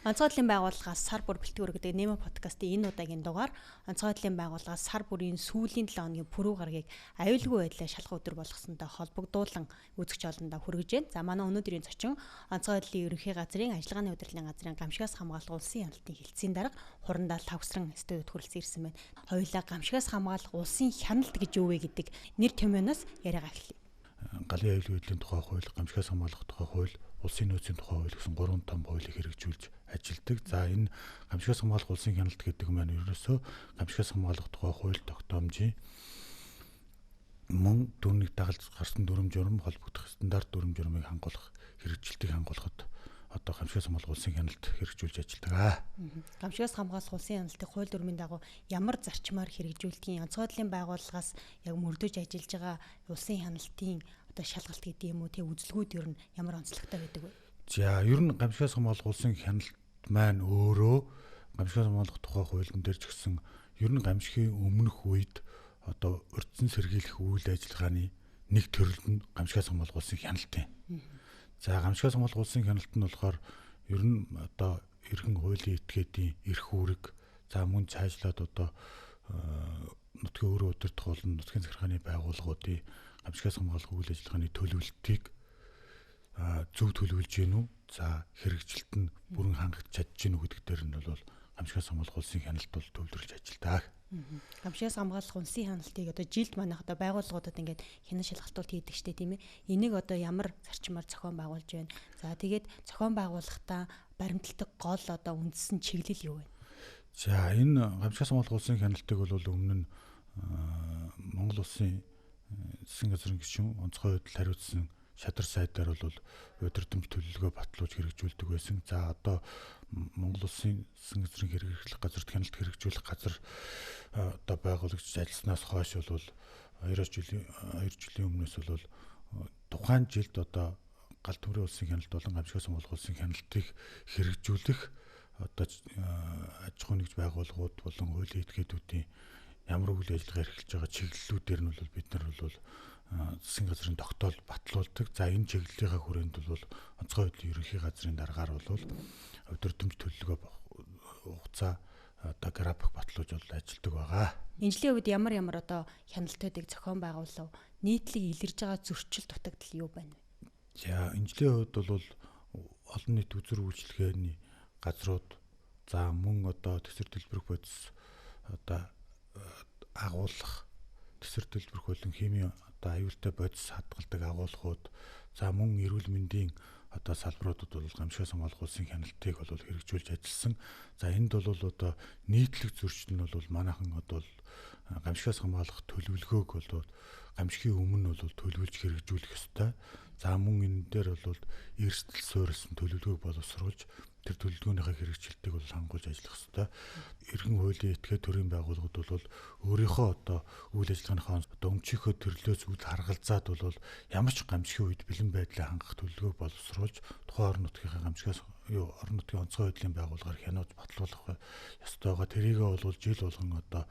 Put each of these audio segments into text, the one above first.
Онцгой байдлын байгууллагаас сар бүр бэлтгэр гэдэг Немо подкастын энэ удаагийн дугаар онцгой байдлын байгууллагаас сар бүрийн сүүлийн 7 хоногийн пүрэв гарагийг аюулгүй байдлаар шалах өдөр болгосонтой холбогдуулан үзэгч олондоо хүргэж байна. За манай өнөөдрийн зочин онцгой байдлын ерөнхий газрын ажиллагааны удирдлагын газрын гамшигаас хамгаалах улсын хяналтын хэлтсийн дарга Хурандаа Лавсран студид хүрэлцэн ирсэн байна. Хоёулаа гамшигаас хамгаалах улсын хяналт гэж юу вэ гэдэг нэр томьёоноос яриагаа эхлэе. Галын аюулгүй байдлын тухай хууль, гамшигаас хамгаалах тухай хууль, улсын нөөцийн тухай хууль гэсэн 3 том хуулийг хэрэгжүүлж ажилдаг. За энэ гамшигаас хамгаалах улсын хяналт гэдэг маань ерөөсөө гамшигаас хамгаалах тухай хууль тогтоомжийн мөн түүнийг дагалж гарсан дүрм журам холбогдох стандарт дүрм журмыг хангуулах хэрэгжилтийг хангуулахад одоо гамшигаас хамгаалах улсын хяналт хэрэгжүүлж ажилдаг. Гамшигаас хамгаалах улсын хяналтын хууль дүрмийн дагуу ямар зарчмаар хэрэгжүүлдгийг онцгой байдлын байгууллагаас яг мөрдөж ажиллаж байгаа улсын хяналтын одоо шалгалт гэдэг юм уу тэг үзэлгүүд ер нь ямар онцлогтой байдаг вэ? За ер нь гамшигаас хамгаалах улсын хяналт маань өөрөө гамшигаас хамгаалах тухай хуулийн дээр ч гэсэн ер нь гамшигын өмнөх үед одоо урьдчилан сэргийлэх үйл ажиллагааны нэг төрөл нь гамшигаас хамгаалах улсын хяналт юм. За гамшигаас хамгаалах улсын хяналт нь болохоор ер нь одоо эрхэм хуулийн этгээдийн эрх үүрэг за мөн цаашлаад одоо нутгийн өөрөө удирдах болон нутгийн захиргааны байгууллагуудын гамшигаас хамгаалах үйл ажиллагааны төлөвлөлтийг зөв төлөвлөж гин үү? За хэрэгжилт нь бүрэн хангаж чадж гин үү гэдэг дээр нь бол гамшигаас хамгаалах улсын хяналт бол төвлөрж ажилдаг. Гамшигаас хамгаалах улсын хяналтыг одоо жилд манайх одоо байгууллагуудад ингээд хянан шалгалтууд хийдэг штэ тийм ээ. Энийг одоо ямар зарчмаар зохион байгуулж байна. За тэгээд зохион байгуулахдаа баримтлагдаг гол одоо үндсэн чиглэл юу вэ? За энэ гамшигаас хамгаалах улсын хяналтыг бол өмнө нь Монгол улсын засгийн газрын гишүүн онцгой байдал хариуцсан шадар сайдаар бол удирдамж төлөвлөгөө батлуулж хэрэгжүүлдэг байсан. За одоо Монгол улсын засгийн газрын хэрэгжлэх газарт хяналт хэрэгжүүлэх газар одоо байгуулагч ажилласнаас хойш бол 2 жилийн өмнөөс бол тухайн жилд одоо галт төмрийн улсын хяналт болон гамшигаас хамгаалах улсын хяналтыг хэрэгжүүлэх одоо аж ахуйн нэгж байгууллагууд болон хуулийн этгээдүүдийн ямар үйл ажиллагаа эрхэлж байгаа чиглэлүүдээр нь бол бид нар бол засгийн газрын тогтоол батлуулдаг. За энэ чиглэлийнхаа хүрээнд бол онцгой байдлын ерөнхий газрын дараагаар бол удирдамж төлөвлөгөө хугацаа одоо график батлуулж бол ажилдаг байгаа. Энэ жилийн үед ямар одоо хяналтуудыг зохион байгуулав? Нийтлэг илэрж байгаа зөрчил дутагдал юу байна вэ? За энэ жилийн үед бол олон нийт үзүр үйлчилгээний газрууд за мөн одоо төсвөр төлбөрөх бодис одоо агуулах төсвөр төлбөрөх болон химийн одоо аюултай бодис хадгалдаг агуулгууд за мөн эрүүл мэндийн одоо салбаруудад бол гамшигаас хамгаалах улсын хяналтыг бол хэрэгжүүлж ажилласан. За энд бол одоо нийтлэг зөрчил нь бол манайхан одоо гамшигаас хамгаалах төлөвлөгөөг бол гамшигын өмнө бол төлөвлөж хэрэгжүүлэх ёстой. За мөн энэ дээр бол эрсдэл суурилсан төлөвлөгөөг боловсруулж тэр төлөвлөгөөнийхөө хэрэгжилтийг бол хангуулж ажиллах ёстой. Эрхэм хуулийн этгээд төрийн байгууллагууд бол өөрийнхөө одоо үйл ажиллагааныхаа одоо өмчийнхөө төрлөөс үл харгалзаад бол ямар ч гамшигын үед бэлэн байдлаа хангах төлөвлөгөөг боловсруулж тухайн орон нутгийнхаа гамшигаас орон нутгийн онцгой байдлын байгууллагаар хянаж батлуулах ёстойгоо тэрийг бол жил болгон одоо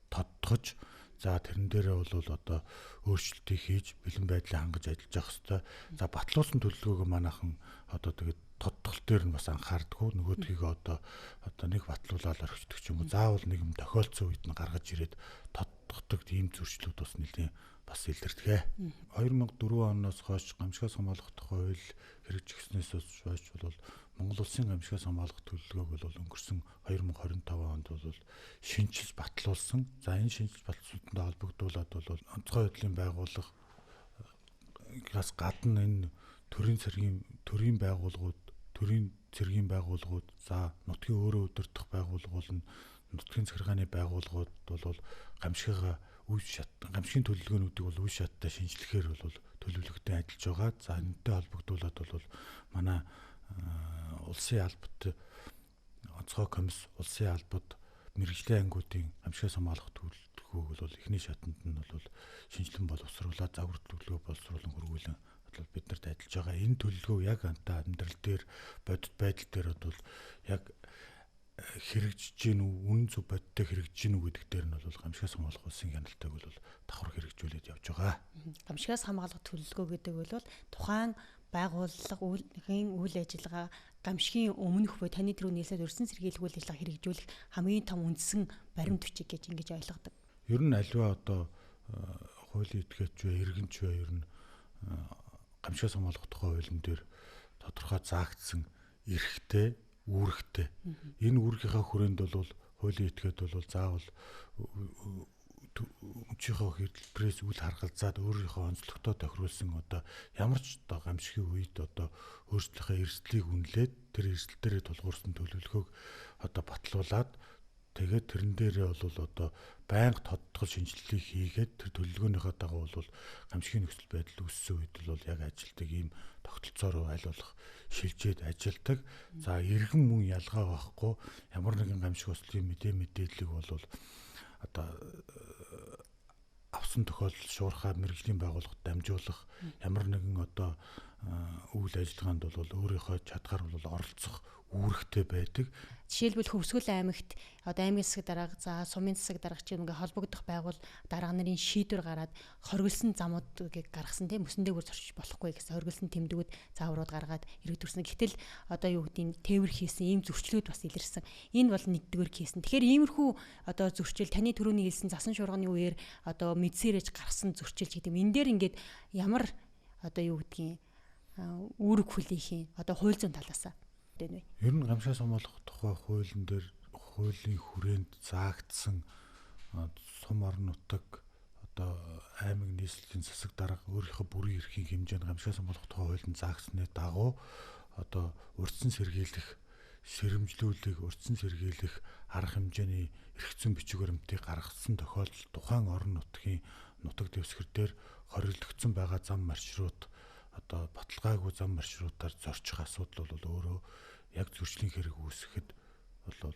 тодтогч за тэрэн дээрээ бол одоо өөрчлөлтийг хийж бэлэн байдлаа хангаж ажиллаж явах ёстой. За батлуулсан төлөвлөгөөг манайхан одоо тэгээд тодтгол дээр нь бас анхаардаггүй нөгөөдгийг одоо нэг батлуулаад орхичдаг ч юм уу. Заавал нэг юм тохиолдсон үед нь гаргаж ирээд тодтогдог ийм зөрчлүүд бас нэлийн бас илэрдэг. 2004 оноос хойш гамшигаас хамгаалах тухай хууль хэрэгжигснээс хойш бол Монгол улсын гамшигаас хамгаалах төлөвлөгөөг бол өнгөрсөн 2025 онд бол шинжилж батлуулсан. За энэ шинжилж батлуулсантай холбогдуулаад бол онцгой байдлын байгууллагаас гадна энэ төрийн байгууллагууд, төрийн цэргийн байгууллагууд, за нутгийн өөрөө удирдах байгууллага болон нутгийн захиргааны байгууллагууд бол гамшигын төлөвлөгөөнүүдийг бол үе шаттай шинжилгэхээр бол төлөвлөгөөтэй ажиллаж байгаа. За энэтэй холбогдуулаад бол манай улсын албад онцгой комисс улсын албад мэргэжлийн ангиудын гамшигаас хамгаалах төлөвлөгөөг бол эхний шатанд нь бол шинжилэн боловсруулаад загвар төлөвлөгөө боловсруулан хөрвүүлэн бид нарт ажиллаж байгаа. Энэ төлөвлөгөө яг антаа амьдрал дээр бодит байдал дээр бол яг хэрэгжиж гин үү, үнэн зөв бодиттой хэрэгжиж гин үү гэдэг дээр нь бол гамшигаас хамгаалах улсын хяналтыг бол давхар хэрэгжүүлээд явж байгаа. Гамшигаас хамгаалах төлөвлөгөө гэдэг бол тухайн байгууллагын үйл ажиллагаа гамшигын өмнөх буй таны түрүү нийлээд өрсөн сэргийлэх үйл ажиллагаа хэрэгжүүлэх хамгийн том үндсэн баримт бичиг гэж ингэж ойлгодог. Ер нь аливаа одоо хуулийн этгээч вэ, иргэнч вэ, ер нь гамшигаас хамгаалах тухай хуулийн дээр тодорхой заагдсан эрхтэй, үүрэгтэй. Энэ үүргийнхаа хүрээнд бол хуулийн этгээд бол заавал өмчийнхөө хэлбэрээс үл харгалзаад өөрийнхөө онцлогтой тохируулсан одоо ямар ч одоо гамшигын үед одоо өөрсдийнхөө эрсдлийг үнэлээд тэр эрсдэл дээрээ тулгуурсан төлөвлөгөөг одоо батлуулаад тэгээд тэрэн дээрээ бол одоо байнга тодтгол шинжилгээг хийгээд тэр төлөвлөгөөнийхөө дагуу бол гамшигын нөхцөл байдал үүссэн үед бол яг ажилтдаг ийм тогтолцоороо аль болох шилжээд ажилтдаг. За иргэн мөн ялгаа байхгүй ямар нэгэн гамшиг ослын мэдээллийг бол одоо авсан тохиолдолд шуурхай мэргэжлийн байгууллагад дамжуулах ямар нэгэн одоо үйл ажиллагаанд бол өөрийнхөө чадгаар бол оролцох үүрэгтэй байдаг. Жишээлбэл Хөвсгөл аймагт одоо аймгийн засаг дарга, за сумын засаг дарга ч ингээ холбогдох байгуул дарга нарын шийдвэр гараад хоригдсан замуудыг гаргасан тийм мөсөндөө бүр зорчиж болохгүй гэсэн хоригдсан тэмдгүүд зааврууд гаргаад иргэдүрсэн. Гэтэл одоо юу гэдэг нь тээвэр хийсэн ийм зөрчлүүд бас илэрсэн. Энэ бол нэгдүгээр хийсэн. Тэгэхээр иймэрхүү одоо зөрчил таны түрүүний хэлсэн засан шуурганы үеэр одоо мэдсээрэж гарсан зөрчилж гэдэг юм. Энэ дээр ингээд ямар одоо юу гэдгийг үүрэг хүлээхийн одоо хууль зүйн талаасаа вэ? Ер нь гамшигаас хамгаалах тухай хуулийн дээр хуулийн хүрээнд заагдсан сум орон нутаг одоо аймаг нийслэлийн засаг дарга өөрийнхөө бүрийн эрхийн хэмжээнд гамшигаас хамгаалах тухай хуулийн заагдсны дагуу одоо урьдчилан сэргийлэх, сэрэмжлүүлэх, урьдчилан сэргийлэх арга хэмжээний эрх зүйн бичиг баримтыг гаргасан тохиолдолд тухайн орон нутгийн нутаг дэвсгэр дээр хоригдсон байгаа зам маршрут одоо баталгаагүй зам маршрутаар зорчих асуудал бол өөрөө яг зөрчлийн хэрэг үүсгэхэд бол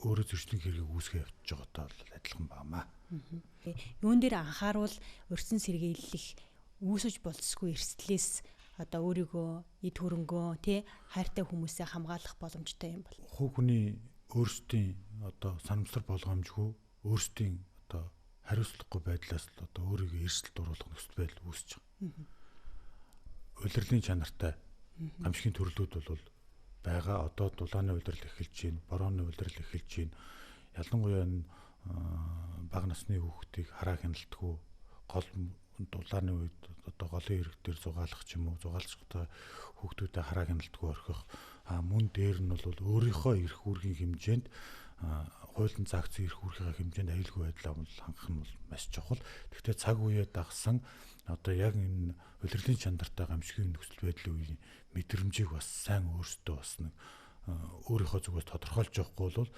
өөрөө зөрчлийн хэрэг үүсгэж явж байгаатай бол адилхан baamаа. Юун дээр анхааруул урьдчилан сэргийлэх үүсэж болцсгүй эрсдлээс одоо өөрийгөө эд хөрөнгөө тий хайртай хүмүүсээ хамгаалах боломжтой юм бол. Хувь хүний өөрсдийн одоо санамсар болгоомжгүй өөрсдийн одоо хариуцлагагүй байдлаас л одоо өөрийгөө эрсдэлд оруулах нөхцөл байдал үүсэж байгаа. Улирлын чанартай гамшигын төрлүүд бол байгаа. Одоо дулааны улирал эхэлж байна, борооны улирал эхэлж байна. Ялангуяа бага насны хүүхдийг хараа хяналтгүй гол дулааны үед одоо голын ирэг дээр зугаалах ч юм уу, зугаалцтай хүүхдүүдэд хараа хяналтгүй орхих мөн дээр нь бол өөрийнхөө эрх үүргийн хэмжээнд хуулийн заагдсан эрх үүргийн хэмжээнд аюулгүй байдлаа хангах нь бол маш чухал. Гэхдээ цаг үеэ дагсан одоо яг энэ улирлын чанартай гамшигын нөхцөл байдлын үеийн мэдрэмжийг бас сайн өөрсдөө бас нэг өөрийнхөө зүгээс тодорхойлж явахгүй бол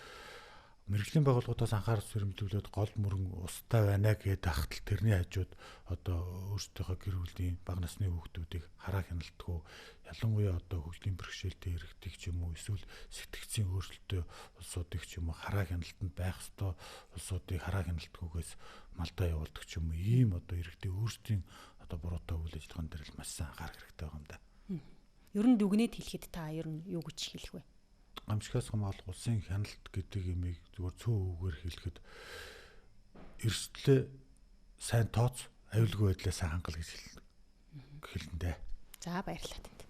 мэргэжлийн байгууллагуудаас анхаарал сэрэмжлүүлээд гол мөрөн устай байна гэдэг ахтал тэрний хажууд одоо өөрсдийнхөө гэр бүлийн бага насны хүүхдүүдийг хараа хяналтгүй ялангуяа одоо хөгжлийн бэрхшээлтэй иргэдэг ч юм уу эсвэл сэтгцийн өөрчлөлтөө улсуудыг ч юм уу хараа хяналтанд байх ёстой улсуудыг хараа хяналтгүйгээс малдаа явуулдаг ч юм уу ийм одоо иргэдийн өөрсдийн одоо буруутай үйл ажиллагаан дээр л маш сайн анхаарах хэрэгтэй байгаа юм да. Ер нь дүгнээд хэлэхэд та ер нь юу гэж хэлэх вэ? Гамшигаас хамгаалах улсын хяналт гэдэг юмыг зүгээр цөөн үгээр хэлэхэд эрсдлээ сайн тооц, аюулгүй байдлаа сайн хангал гэж хэлнэ дээ. За баярлалаа танд.